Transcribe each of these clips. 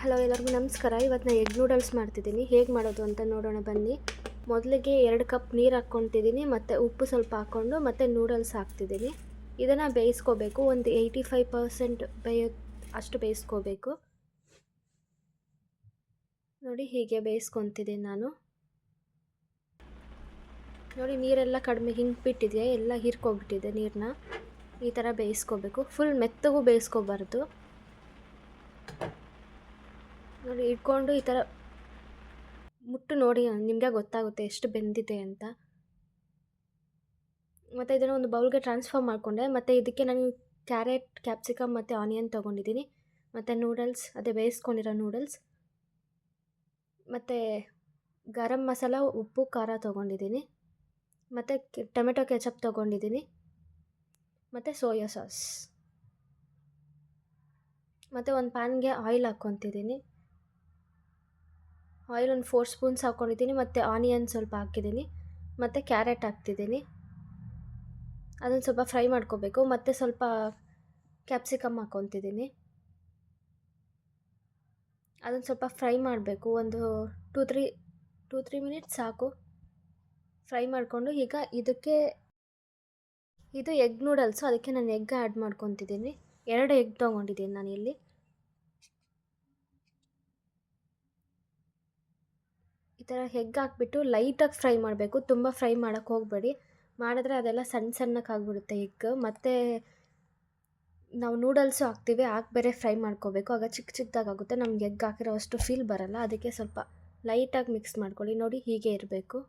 Hello, ಎಲ್ಲರಿಗೂ ನಮಸ್ಕಾರ. ಇವತ್ತು ನಾನು ಎಗ್ ನೂಡಲ್ಸ್ ಮಾಡ್ತಿದ್ದೀನಿ. ಹೇಗೆ ಮಾಡೋದು ಅಂತ ನೋಡೋಣ ಬನ್ನಿ. ಮೊದಲಿಗೆ 2 ಕಪ್ ನೀರು ಹಾಕ್ಕೊತಿದ್ದೀನಿ, ಮತ್ತು ಉಪ್ಪು ಸ್ವಲ್ಪ ಹಾಕ್ಕೊಂಡು ಮತ್ತು ನೂಡಲ್ಸ್ ಹಾಕ್ತಿದ್ದೀನಿ. ಇದನ್ನು ಬೇಯಿಸ್ಕೋಬೇಕು. ಒಂದು 85% ಅಷ್ಟು ಬೇಯಿಸ್ಕೋಬೇಕು. ನೋಡಿ, ಹೀಗೆ ಬೇಯಿಸ್ಕೊತಿದ್ದೀನಿ ನಾನು. ನೋಡಿ, ನೀರೆಲ್ಲ ಕಡಿಮೆ ಹಿಂಗೆ ಎಲ್ಲ ಹೀರ್ಕೊಬಿಟ್ಟಿದೆ ನೀರನ್ನ. ಈ ಥರ ಬೇಯಿಸ್ಕೋಬೇಕು. ಫುಲ್ ಮೆತ್ತಗೂ ಬೇಯಿಸ್ಕೋಬಾರ್ದು. ನೋಡಿ, ಇಟ್ಕೊಂಡು ಈ ಥರ ಮುಟ್ಟು ನೋಡಿ, ನಿಮಗೆ ಗೊತ್ತಾಗುತ್ತೆ ಎಷ್ಟು ಬೆಂದಿದೆ ಅಂತ. ಮತ್ತು ಇದನ್ನು ಒಂದು ಬೌಲ್ಗೆ ಟ್ರಾನ್ಸ್ಫರ್ ಮಾಡಿಕೊಂಡೆ. ಮತ್ತು ಇದಕ್ಕೆ ನಾನು ಕ್ಯಾರೆಟ್, ಕ್ಯಾಪ್ಸಿಕಮ್ ಮತ್ತು ಆನಿಯನ್ ತೊಗೊಂಡಿದ್ದೀನಿ. ಮತ್ತು ನೂಡಲ್ಸ್, ಅದೇ ಬೇಯಿಸ್ಕೊಂಡಿರೋ ನೂಡಲ್ಸ್, ಮತ್ತು ಗರಂ ಮಸಾಲ, ಉಪ್ಪು, ಖಾರ ತೊಗೊಂಡಿದ್ದೀನಿ. ಮತ್ತು ಟೊಮೆಟೊ ಕೆಚಪ್ ತೊಗೊಂಡಿದ್ದೀನಿ. ಮತ್ತು ಸೋಯಾ ಸಾಸ್. ಮತ್ತು ಒಂದು ಪ್ಯಾನ್ಗೆ ಆಯಿಲ್ ಹಾಕ್ಕೊತಿದ್ದೀನಿ. ಆಯಿಲ್ ಒಂದು 4 ಸ್ಪೂನ್ಸ್ ಹಾಕ್ಕೊಂಡಿದ್ದೀನಿ. ಮತ್ತು ಆನಿಯನ್ ಸ್ವಲ್ಪ ಹಾಕಿದ್ದೀನಿ. ಮತ್ತು ಕ್ಯಾರೆಟ್ ಹಾಕ್ತಿದ್ದೀನಿ. ಅದನ್ನು ಸ್ವಲ್ಪ ಫ್ರೈ ಮಾಡ್ಕೋಬೇಕು. ಮತ್ತು ಸ್ವಲ್ಪ ಕ್ಯಾಪ್ಸಿಕಮ್ ಹಾಕ್ಕೊತಿದ್ದೀನಿ. ಅದನ್ನು ಸ್ವಲ್ಪ ಫ್ರೈ ಮಾಡಬೇಕು. ಒಂದು 2-3 ಮಿನಿಟ್ಸ್ ಸಾಕು ಫ್ರೈ ಮಾಡಿಕೊಂಡು. ಈಗ ಇದು ಎಗ್ ನೂಡಲ್ಸು, ಅದಕ್ಕೆ ನಾನು ಎಗ್ ಆ್ಯಡ್ ಮಾಡ್ಕೊತಿದ್ದೀನಿ. 2 ಎಗ್ ತೊಗೊಂಡಿದ್ದೀನಿ ನಾನಿಲ್ಲಿ. ಈ ಥರ ಎಗ್ ಹಾಕ್ಬಿಟ್ಟು ಲೈಟಾಗಿ ಫ್ರೈ ಮಾಡಬೇಕು. ತುಂಬ ಫ್ರೈ ಮಾಡೋಕ್ಕೆ ಹೋಗಬೇಡಿ. ಮಾಡಿದ್ರೆ ಅದೆಲ್ಲ ಸಣ್ಣಕ್ಕೆ ಆಗಿಬಿಡುತ್ತೆ ಎಗ್. ಮತ್ತು ನಾವು ನೂಡಲ್ಸು ಹಾಕ್ತೀವಿ, ಬೇರೆ ಫ್ರೈ ಮಾಡ್ಕೋಬೇಕು. ಆಗ ಚಿಕ್ಕದಾಗುತ್ತೆ. ನಮ್ಗೆ ಎಗ್ ಹಾಕಿರೋ ಅಷ್ಟು ಫೀಲ್ ಬರೋಲ್ಲ. ಅದಕ್ಕೆ ಸ್ವಲ್ಪ ಲೈಟಾಗಿ ಮಿಕ್ಸ್ ಮಾಡ್ಕೊಳ್ಳಿ. ನೋಡಿ, ಹೀಗೆ ಇರಬೇಕು.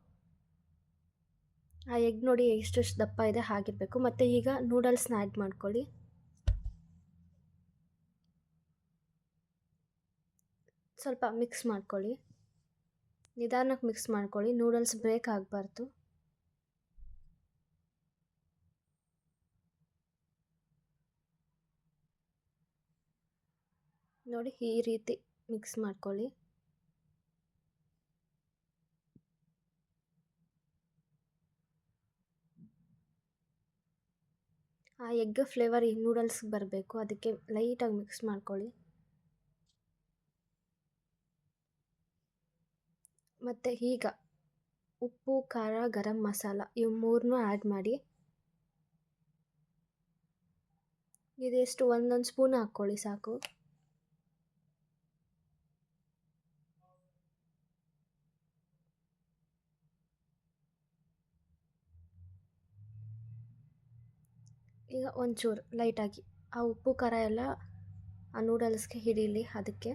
ಆ ಎಗ್ ನೋಡಿ ಎಷ್ಟು ದಪ್ಪ ಇದೆ, ಹಾಗಿರಬೇಕು. ಮತ್ತು ಈಗ ನೂಡಲ್ಸ್ನ ಆ್ಯಡ್ ಮಾಡ್ಕೊಳ್ಳಿ. ಸ್ವಲ್ಪ ಮಿಕ್ಸ್ ಮಾಡ್ಕೊಳ್ಳಿ. ನಿಧಾನಕ್ಕೆ ಮಿಕ್ಸ್ ಮಾಡ್ಕೊಳ್ಳಿ. ನೂಡಲ್ಸ್ ಬ್ರೇಕ್ ಆಗಬಾರ್ದು. ನೋಡಿ, ಈ ರೀತಿ ಮಿಕ್ಸ್ ಮಾಡ್ಕೊಳ್ಳಿ. ಆ ಎಗ್ ಫ್ಲೇವರ್ ಈ ನೂಡಲ್ಸ್ಗೆ ಬರಬೇಕು. ಅದಕ್ಕೆ ಲೈಟಾಗಿ ಮಿಕ್ಸ್ ಮಾಡ್ಕೊಳ್ಳಿ. ಮತ್ತು ಈಗ ಉಪ್ಪು, ಖಾರ, ಗರಂ ಮಸಾಲ ಇವು 3ನೂ ಆ್ಯಡ್ ಮಾಡಿ. ಇದೆಷ್ಟು ಒಂದೊಂದು ಸ್ಪೂನ್ ಹಾಕ್ಕೊಳ್ಳಿ ಸಾಕು. ಈಗ ಒಂಚೂರು ಲೈಟಾಗಿ ಆ ಉಪ್ಪು ಖಾರ ಎಲ್ಲ ಆ ನೂಡಲ್ಸ್ಗೆ ಹಿಡೀಲಿ ಅದಕ್ಕೆ.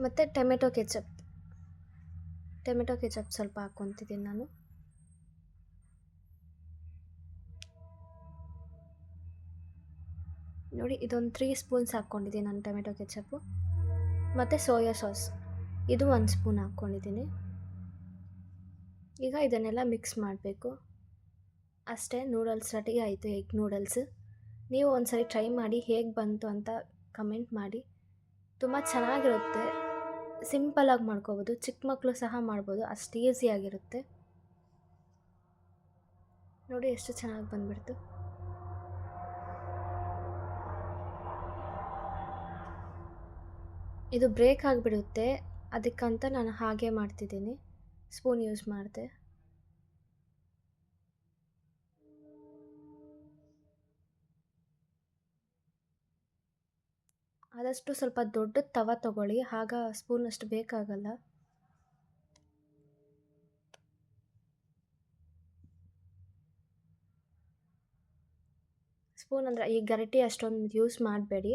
ಮತ್ತು ಟೊಮೆಟೊ ಕೆಚಪ್ ಸ್ವಲ್ಪ ಹಾಕ್ಕೊತಿದ್ದೀನಿ ನಾನು. ನೋಡಿ, ಇದೊಂದು 3 ಸ್ಪೂನ್ಸ್ ಹಾಕ್ಕೊಂಡಿದ್ದೀನಿ ನಾನು ಟೊಮೆಟೊ ಕೆಚಪ್ಪು. ಮತ್ತು ಸೋಯಾ ಸಾಸ್ ಇದು 1 ಸ್ಪೂನ್ ಹಾಕ್ಕೊಂಡಿದ್ದೀನಿ. ಈಗ ಇದನ್ನೆಲ್ಲ ಮಿಕ್ಸ್ ಮಾಡಬೇಕು. ಅಷ್ಟೇ, ನೂಡಲ್ಸ್ ರೆಡಿ ಆಯಿತು, ಎಗ್ ನೂಡಲ್ಸ್. ನೀವು ಒಂದ್ಸರಿ ಟ್ರೈ ಮಾಡಿ, ಹೇಗೆ ಬಂತು ಅಂತ ಕಮೆಂಟ್ ಮಾಡಿ. ತುಂಬ ಚೆನ್ನಾಗಿರುತ್ತೆ. ಸಿಂಪಲಾಗಿ ಮಾಡ್ಕೋಬೋದು. ಚಿಕ್ಕ ಮಕ್ಕಳು ಸಹ ಮಾಡ್ಬೋದು, ಅಷ್ಟು ಈಸಿಯಾಗಿರುತ್ತೆ. ನೋಡಿ, ಎಷ್ಟು ಚೆನ್ನಾಗಿ ಬಂದುಬಿಡ್ತು. ಇದು ಬ್ರೇಕ್ ಆಗಿಬಿಡುತ್ತೆ, ಅದಕ್ಕಂತ ನಾನು ಹಾಗೆ ಮಾಡ್ತಿದ್ದೀನಿ. ಸ್ಪೂನ್ ಯೂಸ್ ಮಾಡಿದೆ. ಆದಷ್ಟು ಸ್ವಲ್ಪ ದೊಡ್ಡ ತವ ತಗೊಳ್ಳಿ, ಆಗ ಸ್ಪೂನ್ ಅಷ್ಟು ಬೇಕಾಗಲ್ಲ. ಸ್ಪೂನ್ ಅಂದರೆ ಈ ಗರಿಟೆ ಅಷ್ಟೊಂದು ಯೂಸ್ ಮಾಡಬೇಡಿ.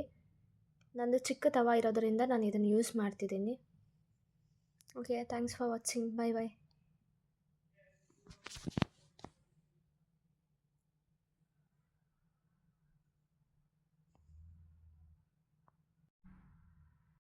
ನಂದು ಚಿಕ್ಕ ತವ ಇರೋದರಿಂದ ನಾನು ಇದನ್ನು ಯೂಸ್ ಮಾಡ್ತಿದ್ದೀನಿ. Okay, thanks for watching. Bye bye.